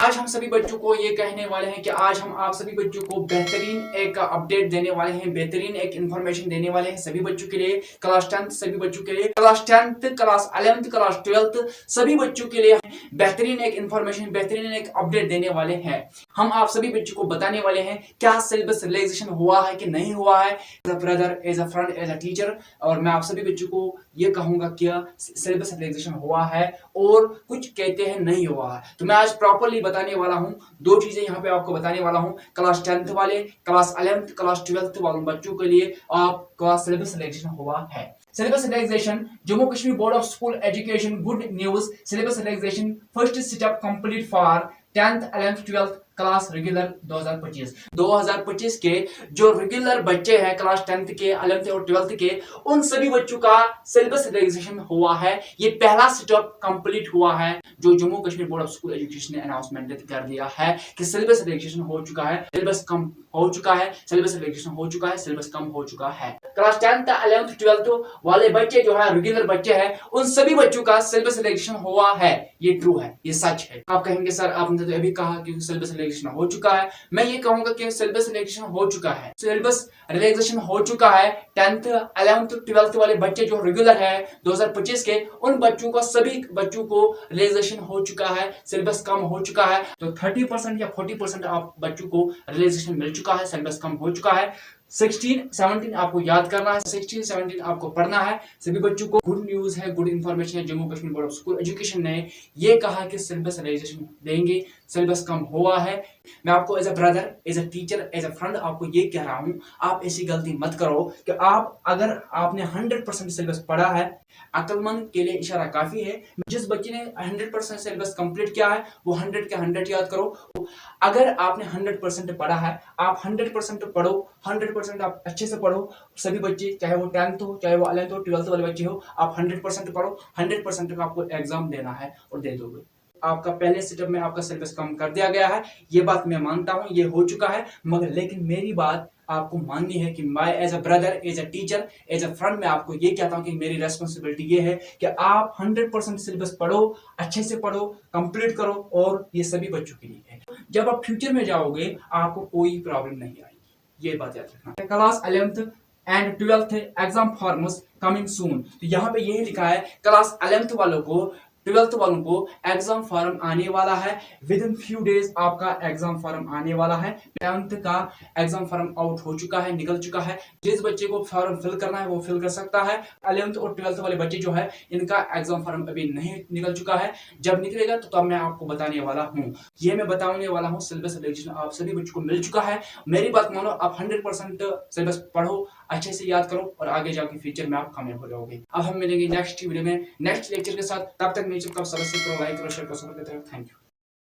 आज हम सभी बच्चों को ये कहने वाले हैं कि आज हम आप सभी बच्चों को बेहतरीन एक अपडेट देने वाले हैं, बेहतरीन एक इंफॉर्मेशन देने वाले हैं सभी बच्चों के लिए, क्लास 10 सभी बच्चों के लिए, class 10th, class 11th, class 12th सभी बच्चों के लिए बेहतरीन एक इंफॉर्मेशन, बेहतरीन एक अपडेट देने वाले हैं। हम आप सभी बच्चों को बताने वाले हैं क्या सिलेबस रिलैक्सेशन हुआ है कि नहीं हुआ है, as a brother, as a friend, as a teacher. और मैं आप सभी बच्चों को ये कहूंगा क्या सिलेबस रिलैक्सेशन हुआ है और कुछ कहते हैं नहीं हुआ है। तो मैं आज प्रॉपरली बताने वाला हूं, दो चीजें यहाँ पे आपको बताने वाला हूं। क्लास 10th वाले, क्लास 11th, क्लास 12th वाले बच्चों के लिए आपका सिलेबस रिलैक्सेशन हुआ है। Syllabus relaxation, Jammu Kashmir board of school education, good news, syllabus relaxation first step complete for 10th, 11th, 12th class regular 2025 के जो रेगुलर बच्चे हैं क्लास 10th के, 11th और 12th के, उन सभी बच्चों का सिलेबस रिलैक्सेशन हुआ है। ये पहला स्टेप कंप्लीट हुआ है जो Jammu Kashmir board of school education ने अनाउंसमेंट कर दिया है कि सिलेबस रिलैक्सेशन हो चुका है, सिलेबस कम हो चुका है, सिलेबस रिलैक्सेशन हो चुका है, सिलेबस कम हो चुका है। क्लास 10th, 11th, 12th वाले बच्चे जो है रेगुलर बच्चे हैं, उन सभी बच्चों का सिलेबस रिलैक्सेशन हुआ है। ये ट्रू है, ये सच है। आप कहेंगे सर आपने तो अभी कहा कि सिलेबस रिलैक्सेशन हो चुका है। मैं ये कहूंगा कि सिलेबस रिलैक्सेशन हो चुका है, सिलेबस रिलैक्सेशन हो चुका है। 10th, 11th, 12th वाले बच्चे जो रेगुलर है 2025 के, उन बच्चों का, सभी बच्चों को रिलैक्सेशन हो चुका है, सिलेबस कम हो चुका है। तो 30% या 40% आप बच्चों को रिलैक्सेशन मिल चुका है, सिलेबस कम हो चुका है। 16, 17 आपको याद करना है, 16, 17 आपको पढ़ना है सभी बच्चों को। गुड न्यूज है, गुड इंफॉर्मेशन है, Jammu Kashmir board of school education ने ये कहा कि सिलेबस रिलैक्सेशन देंगे, सिलेबस कम हुआ है। मैं आपको as a brother, as a teacher, as a friend आपको ये कह रहा हूं, आप ऐसी गलती मत करो कि आप, अगर आपने 100% सिलेबस पढ़ा है, अक्लमंद के लिए इशारा काफी है। जिस बच्चे ने 100% सिलेबस कंप्लीट किया है वो 100 के 100 याद करो। अगर आपने 100% पढ़ा है, आप 100% पढ़ो, 100% आप अच्छे से पढ़ो। सभी बच्चे, चाहे वो 10th हो, चाहे वो 11th हो, 12th वाले बच्चे हो, आप 100% पढ़ो। 100% का आपको एग्जाम देना है और दे दोगे। आपका पहले स्टेप में आपका सिलेबस कम कर दिया गया है, ये बात मैं मानता हूं, ये हो चुका है। मगर लेकिन मेरी बात आपको माननी है कि मैं as a brother, as a teacher, as a friend मैं आपको ये कहता हूं कि मेरी रेस्पॉन्सिबिलिटी ये है कि आप 100% सिलेबस पढ़ो, अच्छे से पढ़ो, कंप्लीट करो। और ये सभी बच्चों के लिए है। जब आप फ्यूचर में जाओगे आपको कोई प्रॉब्लम नहीं आएगी, ये बात याद रखना। Class 11th and 12th exam forms coming soon. तो यहाँ पे यही लिखा है क्लास 11th वालों को, 12th वालों को एग्जाम फॉर्म आने वाला है। विद इन फ्यू डेज आपका एग्जाम फॉर्म आने वाला है। 10th का एग्जाम फॉर्म आउट हो चुका है, निकल चुका है। जिस बच्चे को फॉर्म फिल करना है वो फिल कर सकता है। 11th और 12th वाले बच्चे जो है इनका एग्जाम फॉर्म अभी नहीं निकल चुका है। जब निकलेगा तो तब मैं आपको बताने वाला हूँ। ये मैं बताने वाला हूँ सिलेबस रिलैक्सेशन आप सभी बच्चों को मिल चुका है। मेरी बात मानो, आप 100% सिलेबस पढ़ो, अच्छे से याद करो और आगे जाके फ्यूचर में आप कामयाब हो जाओगे। अब हम मिलेंगे नेक्स्ट वीडियो में नेक्स्ट लेक्चर के साथ। तब तक नीचे का सब्सक्राइब करो, लाइक करो, शेयर करो, थैंक यू।